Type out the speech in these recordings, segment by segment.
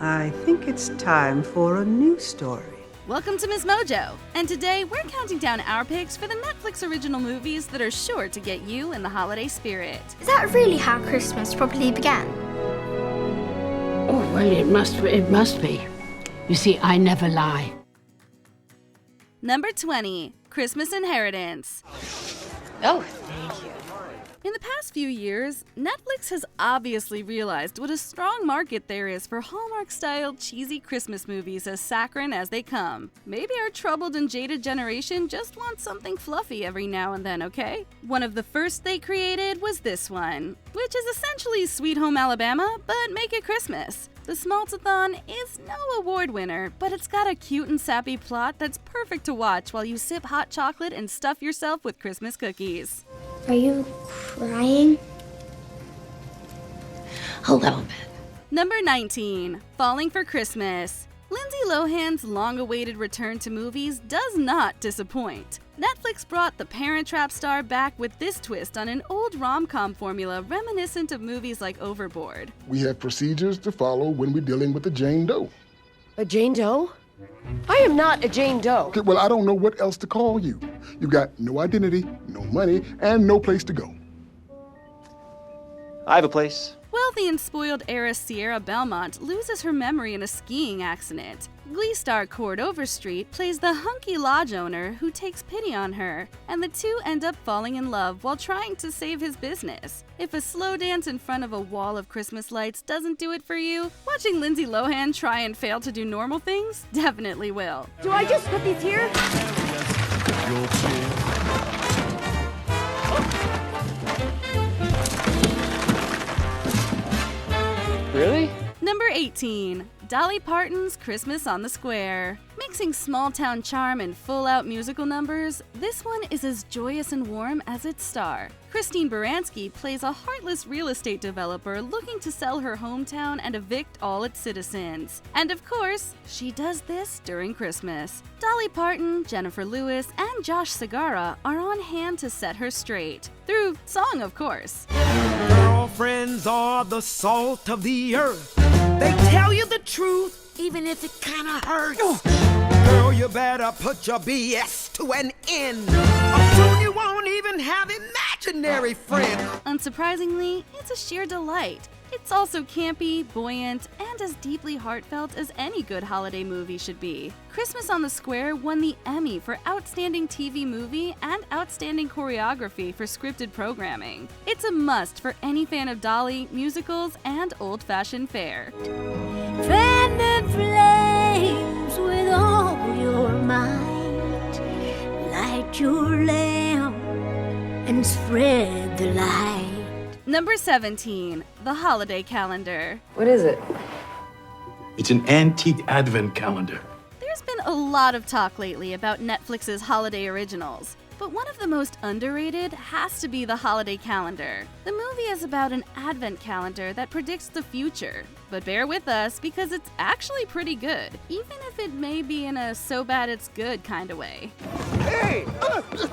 I think it's time for a new story. Welcome to Miss Mojo, and today we're counting down our picks for the Netflix original movies that are sure to get you in the holiday spirit. Is that really how Christmas probably began? Oh, well, it must be. You see, I never lie. Number 20, Christmas Inheritance. Oh, thank you. In the past few years, Netflix has obviously realized what a strong market there is for Hallmark-style cheesy Christmas movies as saccharine as they come. Maybe our troubled and jaded generation just wants something fluffy every now and then, okay? One of the first they created was this one, which is essentially Sweet Home Alabama, but make it Christmas. The Smaltathon is no award winner, but it's got a cute and sappy plot that's perfect to watch while you sip hot chocolate and stuff yourself with Christmas cookies. Are you crying? A little bit. Number 19, Falling for Christmas. Lindsay Lohan's long-awaited return to movies does not disappoint. Netflix brought the Parent Trap star back with this twist on an old rom-com formula reminiscent of movies like Overboard. We have procedures to follow when we're dealing with a Jane Doe. A Jane Doe? I am not a Jane Doe. Okay, well, I don't know what else to call you. You've got no identity, no money, and no place to go. I have a place. Wealthy and spoiled heiress Sierra Belmont loses her memory in a skiing accident. Glee star Cord Overstreet plays the hunky lodge owner who takes pity on her, and the two end up falling in love while trying to save his business. If a slow dance in front of a wall of Christmas lights doesn't do it for you, watching Lindsay Lohan try and fail to do normal things definitely will. Do I just put these here? Really? Number 18, Dolly Parton's Christmas on the Square. Mixing small-town charm and full-out musical numbers, this one is as joyous and warm as its star. Christine Baranski plays a heartless real estate developer looking to sell her hometown and evict all its citizens. And of course, she does this during Christmas. Dolly Parton, Jennifer Lewis, and Josh Segarra are on hand to set her straight. Through song, of course. Girlfriends are the salt of the earth. They tell you the truth, even if it kinda hurts. Girl, you better put your BS to an end, or soon you won't even have imaginary friends. Unsurprisingly, it's a sheer delight. It's also campy, buoyant, and as deeply heartfelt as any good holiday movie should be. Christmas on the Square won the Emmy for Outstanding TV Movie and Outstanding Choreography for Scripted Programming. It's a must for any fan of Dolly, musicals, and old-fashioned fare. Fan the flames with all your might. Light your lamp and spread the light. Number 17, The Holiday Calendar. What is it? It's an antique advent calendar. There's been a lot of talk lately about Netflix's holiday originals, but one of the most underrated has to be The Holiday Calendar. The movie is about an advent calendar that predicts the future, but bear with us because it's actually pretty good, even if it may be in a so bad it's good kind of way. Hey! Look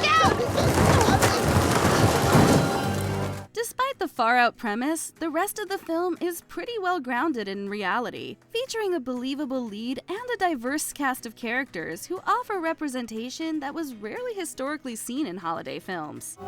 out! Despite the far-out premise, the rest of the film is pretty well grounded in reality, featuring a believable lead and a diverse cast of characters who offer representation that was rarely historically seen in holiday films.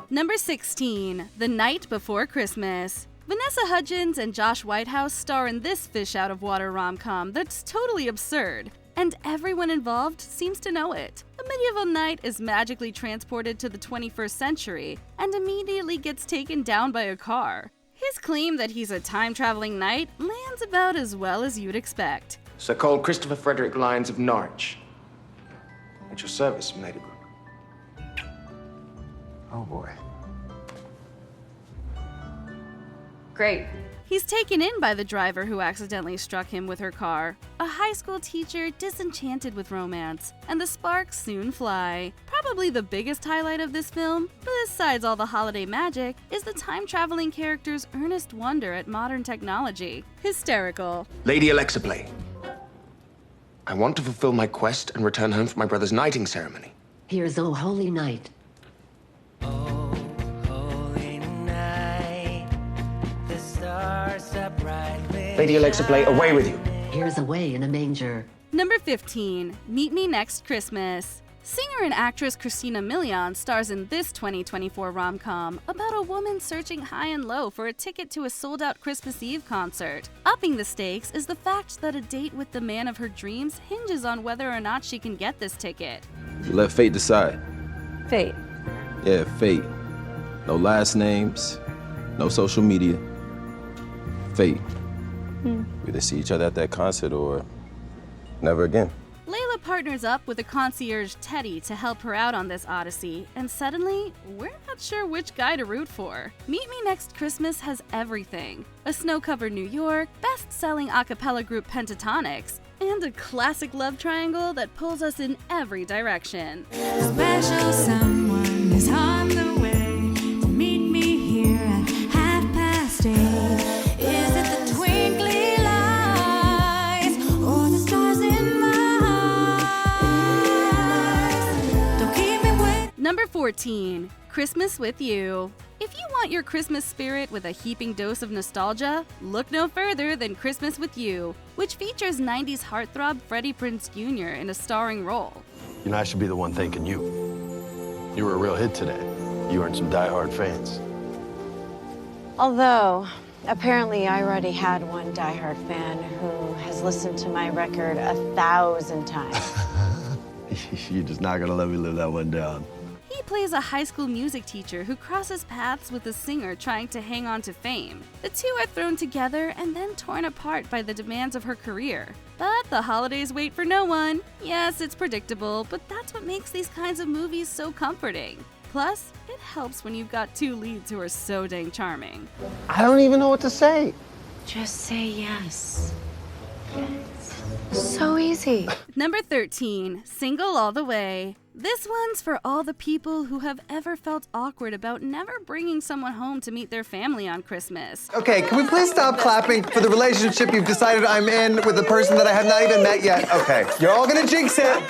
Number 16, The Night Before Christmas. Vanessa Hudgens and Josh Whitehouse star in this fish-out-of-water rom-com that's totally absurd, and everyone involved seems to know it. A medieval knight is magically transported to the 21st century and immediately gets taken down by a car. His claim that he's a time-traveling knight lands about as well as you'd expect. Sir Cole Christopher Frederick Lyons of Norwich. At your service, Ladybrook. Oh boy. Great. He's taken in by the driver who accidentally struck him with her car, a high school teacher disenchanted with romance, and the sparks soon fly. Probably the biggest highlight of this film, besides all the holiday magic, is the time-traveling character's earnest wonder at modern technology. Hysterical. Lady Alexa Play. I want to fulfill my quest and return home for my brother's knighting ceremony. Here's O Holy Night. Lady Alexa play Away With You. Here's away in a manger. Number 15, Meet Me Next Christmas. Singer and actress Christina Milian stars in this 2024 rom-com about a woman searching high and low for a ticket to a sold-out Christmas Eve concert. Upping the stakes is the fact that a date with the man of her dreams hinges on whether or not she can get this ticket. Let fate decide. Fate. Yeah, fate. No last names, no social media. Fate. We either see each other at that concert or never again. Layla partners up with a concierge Teddy to help her out on this odyssey, and suddenly, we're not sure which guy to root for. Meet Me Next Christmas has everything. A snow-covered New York, best-selling a cappella group Pentatonics, and a classic love triangle that pulls us in every direction. Special someone is on the way to meet me here at 8:30. Is it the twinkly lights or the stars in my eyes? Don't keep me waiting. Number 14, Christmas with You. If you want your Christmas spirit with a heaping dose of nostalgia, look no further than Christmas with You, which features 90s heartthrob Freddie Prinze Jr. in a starring role. You know, I should be the one thanking you. You were a real hit today. You earned some diehard fans. Although, apparently I already had one diehard fan who has listened to my record 1,000 times. You're just not gonna let me live that one down. He plays a high school music teacher who crosses paths with a singer trying to hang on to fame. The two are thrown together and then torn apart by the demands of her career. But the holidays wait for no one. Yes, it's predictable, but that's what makes these kinds of movies so comforting. Plus, it helps when you've got two leads who are so dang charming. I don't even know what to say. Just say yes. So easy. Number 13, Single All the Way. This one's for all the people who have ever felt awkward about never bringing someone home to meet their family on Christmas. Okay, can we please stop clapping for the relationship you've decided I'm in with a person that I have not even met yet? Okay, you're all gonna jinx it.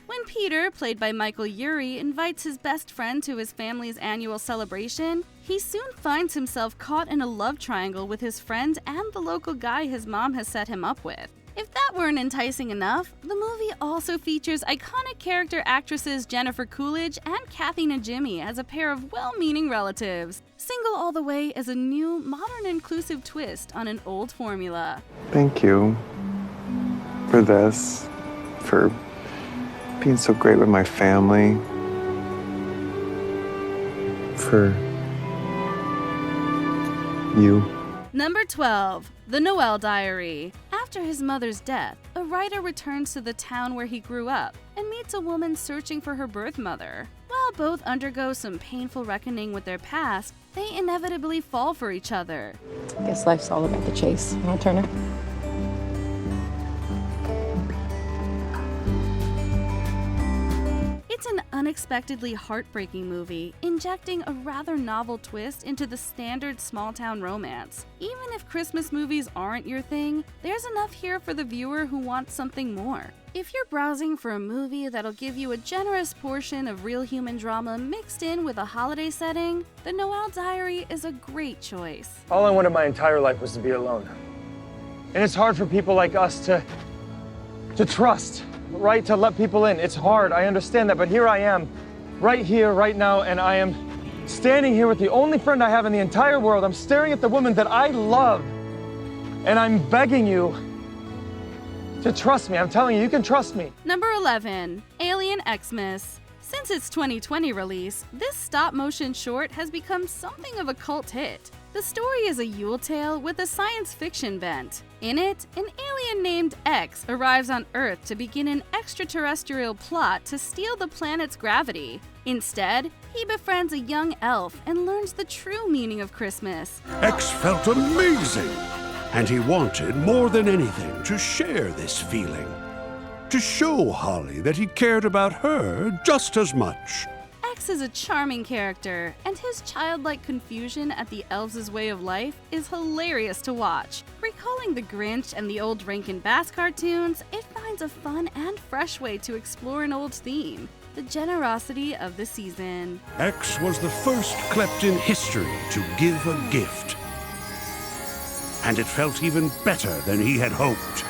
When Peter, played by Michael Urie, invites his best friend to his family's annual celebration, he soon finds himself caught in a love triangle with his friend and the local guy his mom has set him up with. If that weren't enticing enough, the movie also features iconic character actresses Jennifer Coolidge and Kathy Najimy as a pair of well-meaning relatives. Single All the Way is a new, modern, inclusive twist on an old formula. Thank you for this, for being so great with my family, for you. Number 12, The Noel Diary. After his mother's death, a writer returns to the town where he grew up and meets a woman searching for her birth mother. While both undergo some painful reckoning with their past, they inevitably fall for each other. I guess life's all about the chase, huh, Turner? It's an unexpectedly heartbreaking movie, injecting a rather novel twist into the standard small-town romance. Even if Christmas movies aren't your thing, there's enough here for the viewer who wants something more. If you're browsing for a movie that'll give you a generous portion of real human drama mixed in with a holiday setting, The Noel Diary is a great choice. All I wanted my entire life was to be alone. And it's hard for people like us to trust. Right, to let people in. It's hard, I understand that, but here I am, right here, right now, and I am standing here with the only friend I have in the entire world. I'm staring at the woman that I love, and I'm begging you to trust me. I'm telling you, you can trust me. Number 11, Alien Xmas. Since its 2020 release, this stop-motion short has become something of a cult hit. The story is a Yule tale with a science fiction bent. In it, an alien named X arrives on Earth to begin an extraterrestrial plot to steal the planet's gravity. Instead, he befriends a young elf and learns the true meaning of Christmas. X felt amazing, and he wanted more than anything to share this feeling, to show Holly that he cared about her just as much. X is a charming character, and his childlike confusion at the elves' way of life is hilarious to watch. Recalling the Grinch and the old Rankin Bass cartoons, it finds a fun and fresh way to explore an old theme: the generosity of the season. X was the first klept in history to give a gift. and it felt even better than he had hoped.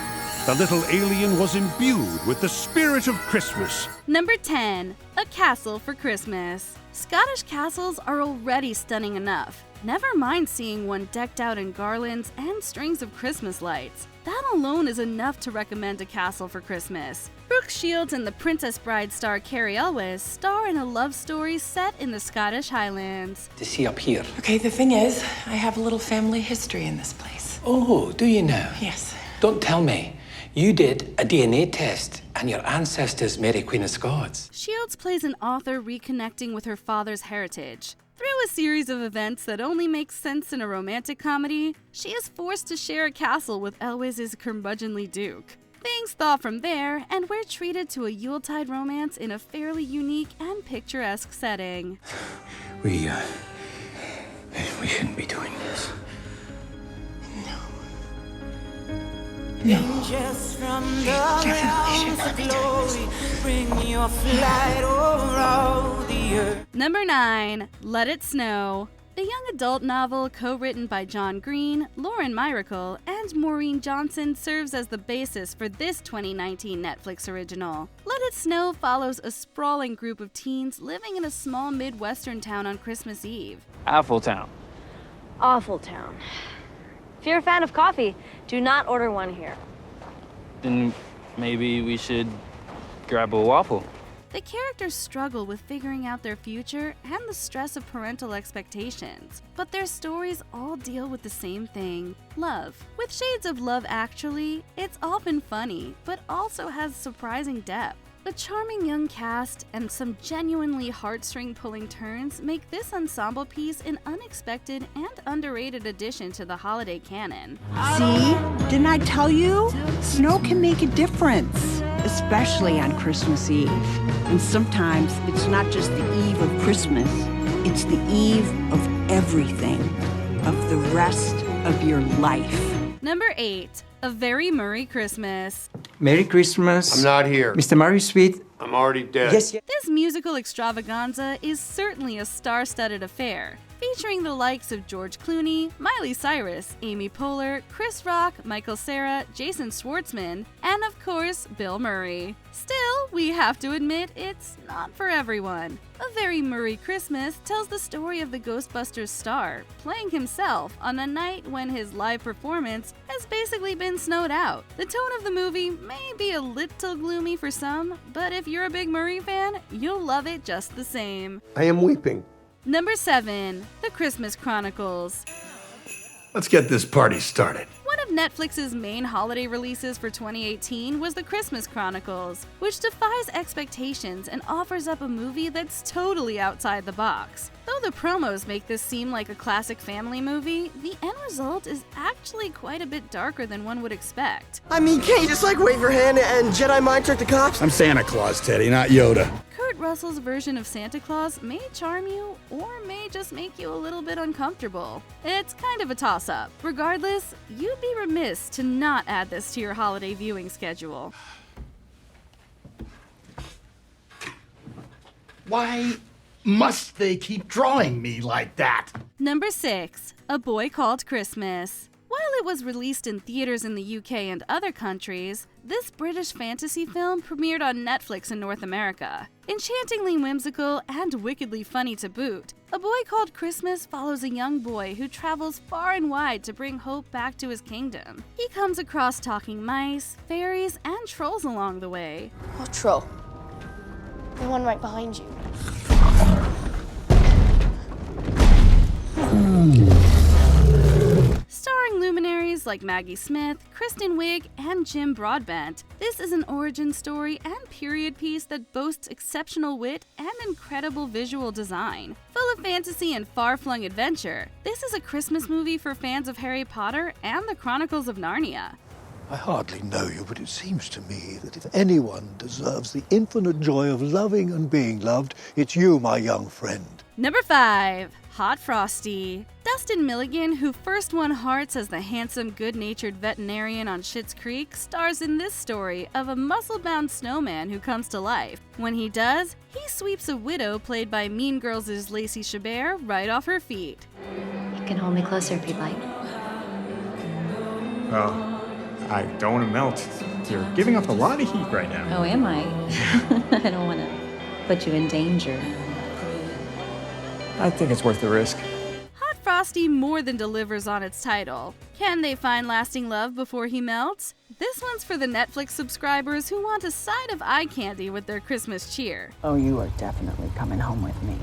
The little alien was imbued with the spirit of Christmas. Number 10. A Castle for Christmas. Scottish castles are already stunning enough. Never mind seeing one decked out in garlands and strings of Christmas lights. That alone is enough to recommend A Castle for Christmas. Brooke Shields and the Princess Bride star Carrie Elwes star in a love story set in the Scottish Highlands. To see up here. Okay, the thing is, I have a little family history in this place. Oh, do you now? Yes. Don't tell me. You did a DNA test and your ancestors Mary Queen of Scots. Shields plays an author reconnecting with her father's heritage. Through a series of events that only make sense in a romantic comedy, she is forced to share a castle with Elwes' curmudgeonly duke. Things thaw from there, and we're treated to a Yuletide romance in a fairly unique and picturesque setting. We shouldn't be doing this. Angels from the realms of glory, bring your flight around the earth. Number 9. Let It Snow. The young adult novel, co-written by John Green, Lauren Myracle, and Maureen Johnson, serves as the basis for this 2019 Netflix original. Let It Snow follows a sprawling group of teens living in a small Midwestern town on Christmas Eve. Awful town. Awful town. If you're a fan of coffee, do not order one here. Then maybe we should grab a waffle. The characters struggle with figuring out their future and the stress of parental expectations, but their stories all deal with the same thing: love. With shades of Love Actually, it's often funny, but also has surprising depth. The charming young cast and some genuinely heartstring-pulling turns make this ensemble piece an unexpected and underrated addition to the holiday canon. See? Didn't I tell you? Snow can make a difference, especially on Christmas Eve. And sometimes it's not just the eve of Christmas, it's the eve of everything, of the rest of your life. Number 8. A Very Murray Christmas. Merry Christmas. I'm not here. Mr. Murray Sweet. I'm already dead. Yes. This musical extravaganza is certainly a star-studded affair, featuring the likes of George Clooney, Miley Cyrus, Amy Poehler, Chris Rock, Michael Cera, Jason Schwartzman, and of course, Bill Murray. Still, we have to admit it's not for everyone. A Very Murray Christmas tells the story of the Ghostbusters star, playing himself on a night when his live performance has basically been snowed out. The tone of the movie may be a little gloomy for some, but if you're a big Murray fan, you'll love it just the same. I am weeping. Number 7. The Christmas Chronicles. Let's get this party started. One of Netflix's main holiday releases for 2018 was The Christmas Chronicles, which defies expectations and offers up a movie that's totally outside the box. Though the promos make this seem like a classic family movie, the end result is actually quite a bit darker than one would expect. I mean, can't you just wave your hand and Jedi mind trick the cops? I'm Santa Claus, Teddy, not Yoda. Kurt Russell's version of Santa Claus may charm you or may just make you a little bit uncomfortable. It's kind of a toss-up. Regardless, you'd be remiss to not add this to your holiday viewing schedule. Why must they keep drawing me like that? Number 6. A Boy Called Christmas. While it was released in theaters in the UK and other countries, this British fantasy film premiered on Netflix in North America. Enchantingly whimsical and wickedly funny to boot, A Boy Called Christmas follows a young boy who travels far and wide to bring hope back to his kingdom. He comes across talking mice, fairies, and trolls along the way. What troll? The one right behind you. Starring luminaries like Maggie Smith, Kristen Wiig, and Jim Broadbent, this is an origin story and period piece that boasts exceptional wit and incredible visual design. Full of fantasy and far-flung adventure, this is a Christmas movie for fans of Harry Potter and the Chronicles of Narnia. I hardly know you, but it seems to me that if anyone deserves the infinite joy of loving and being loved, it's you, my young friend. Number 5. Hot Frosty. Dustin Milligan, who first won hearts as the handsome, good-natured veterinarian on Schitt's Creek, stars in this story of a muscle-bound snowman who comes to life. When he does, he sweeps a widow played by Mean Girls' Lacey Chabert right off her feet. You can hold me closer if you'd like. Well, I don't want to melt. You're giving off a lot of heat right now. Oh, am I? I don't want to put you in danger. I think it's worth the risk. Hot Frosty more than delivers on its title. Can they find lasting love before he melts? This one's for the Netflix subscribers who want a side of eye candy with their Christmas cheer. Oh, you are definitely coming home with me.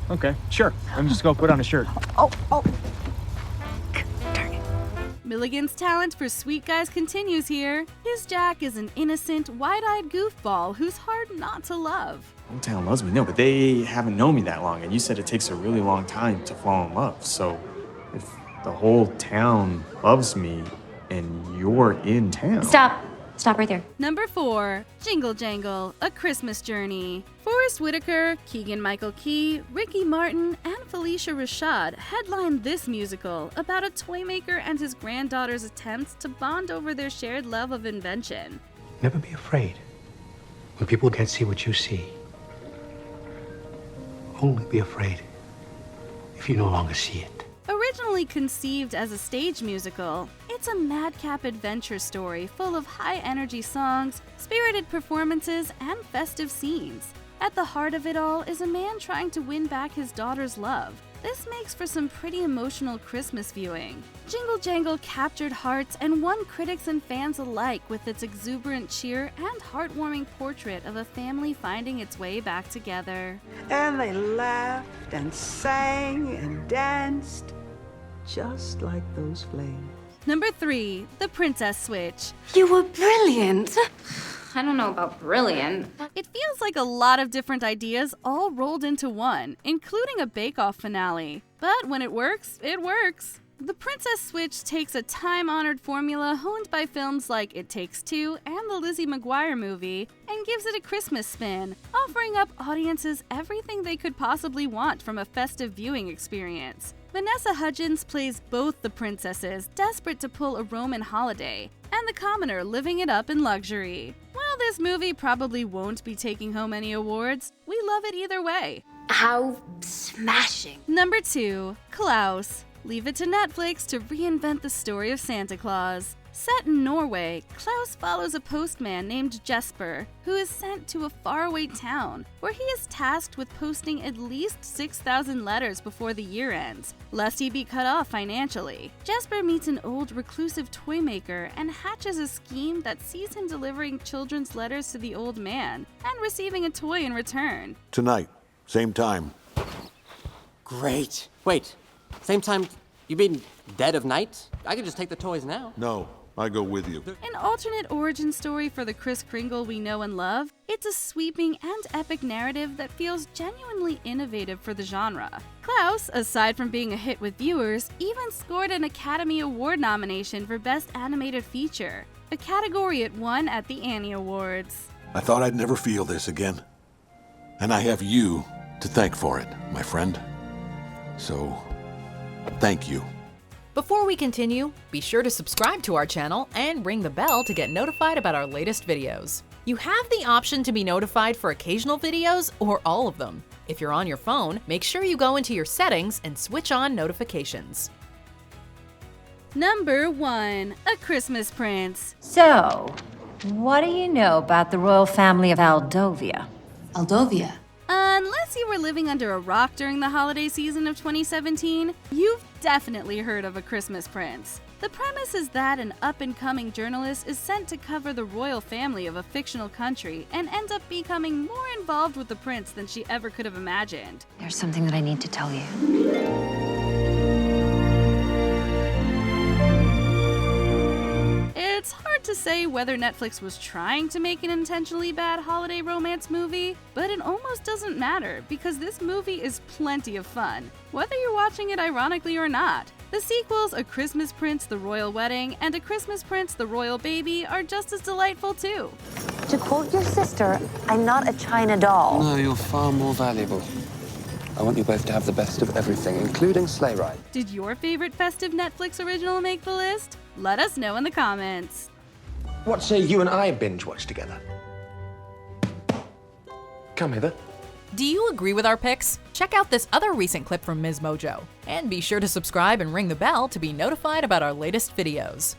Okay, sure. I'm just gonna put on a shirt. Oh. Milligan's talent for sweet guys continues here. His Jack is an innocent, wide-eyed goofball who's hard not to love. Hometown loves me. No, but they haven't known me that long, and you said it takes a really long time to fall in love. So if the whole town loves me and you're in town... Stop right there. Number 4, Jingle Jangle, A Christmas Journey. Forrest Whitaker, Keegan-Michael Key, Ricky Martin, and Felicia Rashad headlined this musical about a toy maker and his granddaughter's attempts to bond over their shared love of invention. Never be afraid when people can't see what you see. Only be afraid if you no longer see it. Originally conceived as a stage musical, it's a madcap adventure story full of high-energy songs, spirited performances, and festive scenes. At the heart of it all is a man trying to win back his daughter's love. This makes for some pretty emotional Christmas viewing. Jingle Jangle captured hearts and won critics and fans alike with its exuberant cheer and heartwarming portrait of a family finding its way back together. And they laughed and sang and danced, just like those flames. Number 3, The Princess Switch. You were brilliant. I don't know about brilliant. It feels like a lot of different ideas all rolled into one, including a bake-off finale. But when it works, it works. The Princess Switch takes a time-honored formula honed by films like It Takes Two and the Lizzie McGuire movie and gives it a Christmas spin, offering up audiences everything they could possibly want from a festive viewing experience. Vanessa Hudgens plays both the princesses desperate to pull a Roman holiday, and the commoner living it up in luxury. While this movie probably won't be taking home any awards, we love it either way. How smashing. Number 2, Klaus. Leave it to Netflix to reinvent the story of Santa Claus. Set in Norway, Klaus follows a postman named Jesper, who is sent to a faraway town, where he is tasked with posting at least 6,000 letters before the year ends, lest he be cut off financially. Jesper meets an old reclusive toy maker and hatches a scheme that sees him delivering children's letters to the old man and receiving a toy in return. Tonight, same time. Great. Wait, same time? You mean dead of night? I could just take the toys now. No, I go with you. An alternate origin story for the Kris Kringle we know and love, it's a sweeping and epic narrative that feels genuinely innovative for the genre. Klaus, aside from being a hit with viewers, even scored an Academy Award nomination for Best Animated Feature, a category it won at the Annie Awards. I thought I'd never feel this again. And I have you to thank for it, my friend. So, thank you. Before we continue, be sure to subscribe to our channel and ring the bell to get notified about our latest videos. You have the option to be notified for occasional videos or all of them. If you're on your phone, make sure you go into your settings and switch on notifications. Number 1, A Christmas Prince. So, what do you know about the royal family of Aldovia? Aldovia? Unless you were living under a rock during the holiday season of 2017, you've definitely heard of A Christmas Prince. The premise is that an up-and-coming journalist is sent to cover the royal family of a fictional country and ends up becoming more involved with the prince than she ever could have imagined. There's something that I need to tell you. It's hard to say whether Netflix was trying to make an intentionally bad holiday romance movie, but it almost doesn't matter because this movie is plenty of fun, whether you're watching it ironically or not. The sequels, A Christmas Prince: The Royal Wedding and A Christmas Prince: The Royal Baby, are just as delightful too. To quote your sister, I'm not a China doll. No, you're far more valuable. I want you both to have the best of everything, including sleigh ride. Did your favorite festive Netflix original make the list? Let us know in the comments. What say you and I binge watch together? Come hither. Do you agree with our picks? Check out this other recent clip from Ms. Mojo. And be sure to subscribe and ring the bell to be notified about our latest videos.